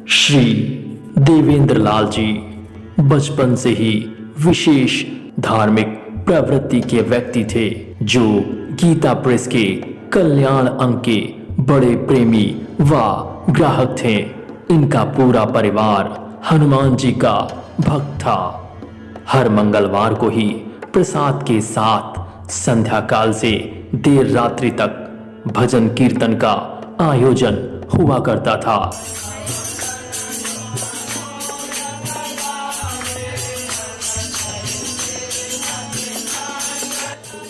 श्री देवेंद्र लाल जी बचपन से ही विशेष धार्मिक प्रवृत्ति के व्यक्ति थे, जो गीता प्रेस के कल्याण अंक के बड़े प्रेमी व ग्राहक थे। इनका पूरा परिवार हनुमान जी का भक्त था। हर मंगलवार को ही प्रसाद के साथ संध्या काल से देर रात्रि तक भजन कीर्तन का आयोजन हुआ करता था।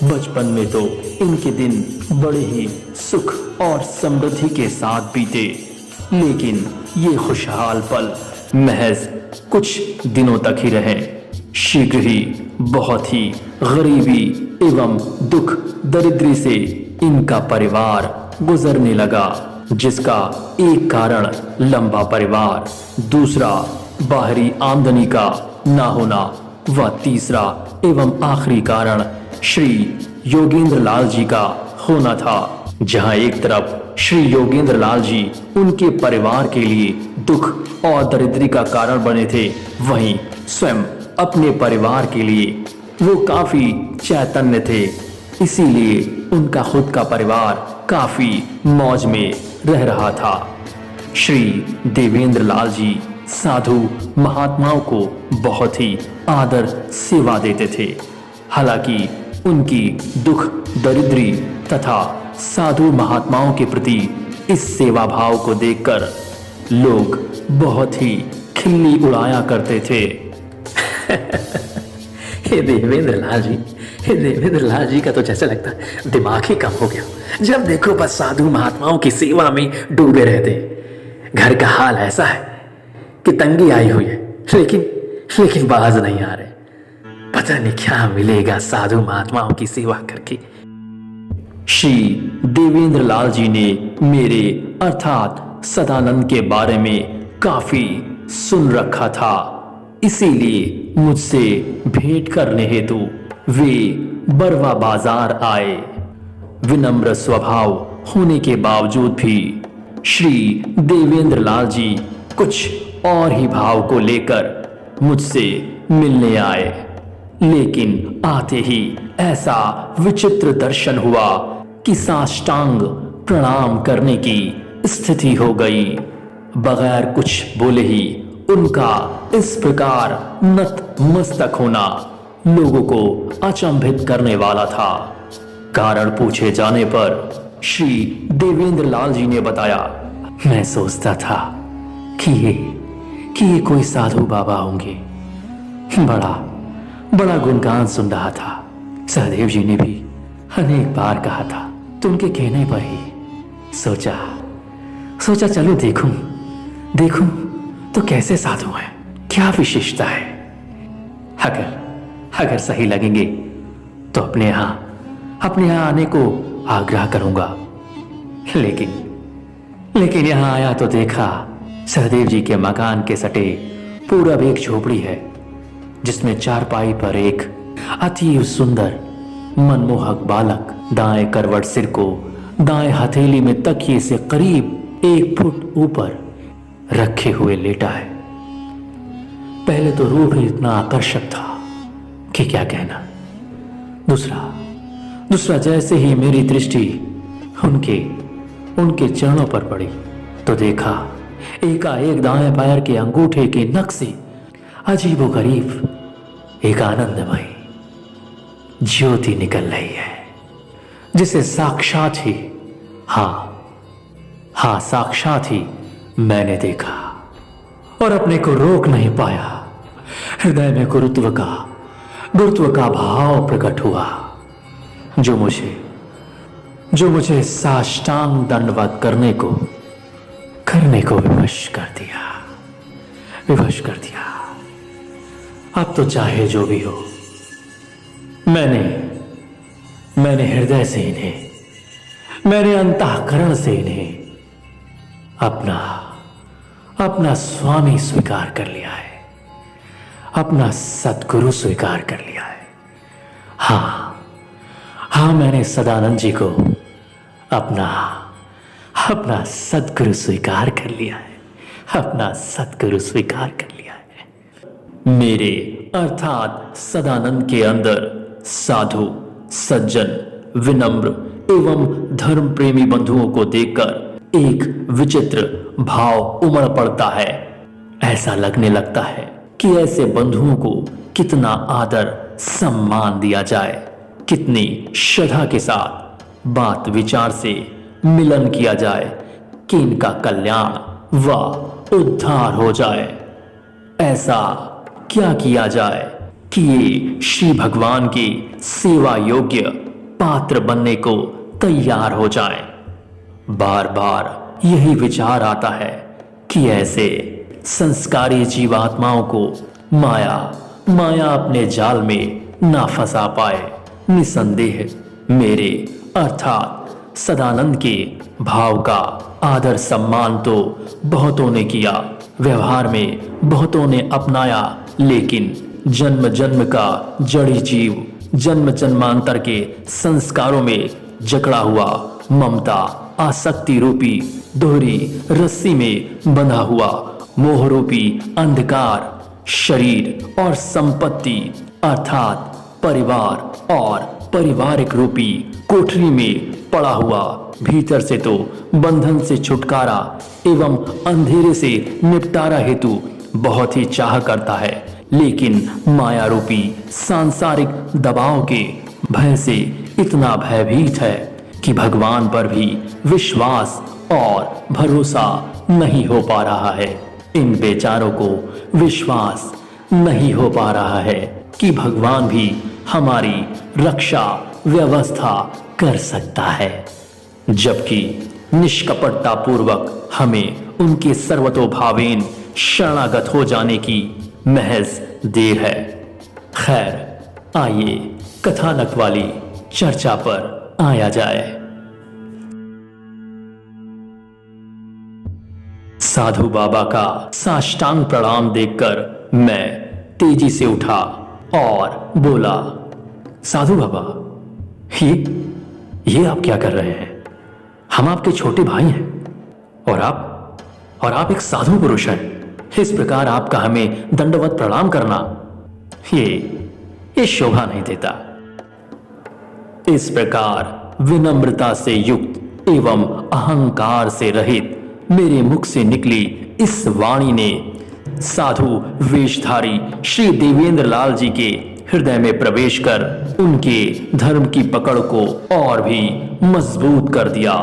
बचपन में तो इनके दिन बड़े ही सुख और समृद्धि के साथ बीते, लेकिन ये खुशहाल पल महज कुछ दिनों तक ही रहे। शीघ्र ही बहुत ही गरीबी एवं दुख दरिद्री से इनका परिवार गुजरने लगा, जिसका एक कारण लंबा परिवार, दूसरा बाहरी आमदनी का ना होना व तीसरा एवं आखिरी कारण श्री योगेंद्र लाल जी का होना था। जहां एक तरफ श्री योगेंद्र लाल जी उनके परिवार के लिए दुख और दरिद्री का कारण बने थे, वहीं स्वयं अपने परिवार के लिए वो काफी चैतन्य थे। इसीलिए उनका खुद का परिवार काफी मौज में रह रहा था। श्री देवेंद्र लाल जी साधु महात्माओं को बहुत ही आदर सेवा देते थे। हालांकि उनकी दुख दरिद्री तथा साधु महात्माओं के प्रति इस सेवा भाव को देखकर लोग बहुत ही खिल्ली उड़ाया करते थे। हे देवेंद्र लाल जी का तो जैसे लगता है दिमाग ही कम हो गया। जब देखो बस साधु महात्माओं की सेवा में डूबे रहते। घर का हाल ऐसा है कि तंगी आई हुई है, लेकिन बाज नहीं आ रहे। पता नहीं क्या मिलेगा साधु महात्माओं की सेवा करके। श्री देवेंद्र लाल जी ने मेरे अर्थात सदानंद के बारे में काफी सुन रखा था, इसीलिए मुझसे भेंट करने हेतु वे बरवा बाजार आए। विनम्र स्वभाव होने के बावजूद भी श्री देवेंद्र लाल जी कुछ और ही भाव को लेकर मुझसे मिलने आए, लेकिन आते ही ऐसा विचित्र दर्शन हुआ कि साष्टांग प्रणाम करने की स्थिति हो गई। बगैर कुछ बोले ही उनका इस प्रकार नतमस्तक होना लोगों को अचंभित करने वाला था। कारण पूछे जाने पर श्री देवेंद्र लाल जी ने बताया, मैं सोचता था कि ये कोई साधु बाबा होंगे। बड़ा गुणगान सुन रहा था। सहदेव जी ने भी अनेक बार कहा था, तो उनके कहने पर ही सोचा चलो देखूं तो कैसे साधु हैं, क्या विशेषता है। अगर सही लगेंगे तो अपने यहाँ आने को आग्रह करूंगा। लेकिन यहाँ आया तो देखा सहदेव जी के मकान के सटे पूरब एक झोपड़ी है, जिसमें चारपाई पर एक अति सुंदर मनमोहक बालक दाएं करवट सिर को दाएं हथेली में तकिए से करीब 1 फुट ऊपर रखे हुए लेटा है। पहले तो रूप ही इतना आकर्षक था कि क्या कहना। दूसरा जैसे ही मेरी दृष्टि उनके चरणों पर पड़ी तो देखा एकाएक दाएं पैर के अंगूठे के नख से अजीबोगरीब एक आनंदमय ज्योति निकल रही है, जिसे साक्षात ही मैंने देखा और अपने को रोक नहीं पाया। हृदय में गुरुत्व का भाव प्रकट हुआ, जो मुझे साष्टांग दंडवत करने को विवश कर दिया। अब तो चाहे जो भी हो, मैंने हृदय से इन्हें, मैंने अंतःकरण से इन्हें अपना स्वामी स्वीकार कर लिया है, अपना सद्गुरु स्वीकार कर लिया है। हाँ, मैंने सदानंद जी को अपना सद्गुरु स्वीकार कर लिया है। अपना सतगुरु स्वीकार कर लिया है। मेरे अर्थात सदानंद के अंदर साधु, सज्जन, विनम्र एवं धर्म प्रेमी बंधुओं को देखकर एक विचित्र भाव उमड़ पड़ता है। ऐसा लगने लगता है कि ऐसे बंधुओं को कितना आदर सम्मान दिया जाए, कितनी श्रद्धा के साथ बात विचार से मिलन किया जाए कि इनका कल्याण व उद्धार हो जाए। ऐसा क्या किया जाए कि ये श्री भगवान की सेवा योग्य पात्र बनने को तैयार हो जाएं। बार बार यही विचार आता है कि ऐसे संस्कारी जीवात्माओं को माया अपने जाल में ना फंसा पाए। निसंदेह मेरे अर्थात सदानंद के भाव का आदर सम्मान तो बहुतों ने किया, व्यवहार में बहुतों ने अपनाया, लेकिन जन्म जन्म का जड़ी जीव, जन्म जन्मांतर के संस्कारों में जकड़ा हुआ ममता आसक्ति रूपी दोहरी रस्सी में बंधा हुआ मोह रूपी अंधकार शरीर और संपत्ति अर्थात परिवार और पारिवारिक रूपी कोठरी में पड़ा हुआ भीतर से तो बंधन से छुटकारा एवं अंधेरे से निपटारा हेतु बहुत ही चाह करता है, लेकिन माया रूपी सांसारिक दबाव के भय से इतना भयभीत है कि भगवान पर भी विश्वास और भरोसा नहीं हो पा रहा है। इन बेचारों को विश्वास नहीं हो पा रहा है कि भगवान भी हमारी रक्षा व्यवस्था कर सकता है, जबकि निष्कपटता पूर्वक हमें उनके सर्वतोभावेन शरणागत हो जाने की महज देर है। खैर, आइए कथानक वाली चर्चा पर आया जाए। साधु बाबा का साष्टांग प्रणाम देखकर मैं तेजी से उठा और बोला, साधु बाबा, ये आप क्या कर रहे हैं? हम आपके छोटे भाई हैं और आप एक साधु पुरुष हैं। इस प्रकार आपका हमें दंडवत प्रणाम करना ये शोभा नहीं देता। इस प्रकार विनम्रता से युक्त एवं अहंकार से रहित मेरे मुख से निकली इस वाणी ने साधु वेशधारी श्री देवेंद्र लाल जी के हृदय में प्रवेश कर उनके धर्म की पकड़ को और भी मजबूत कर दिया।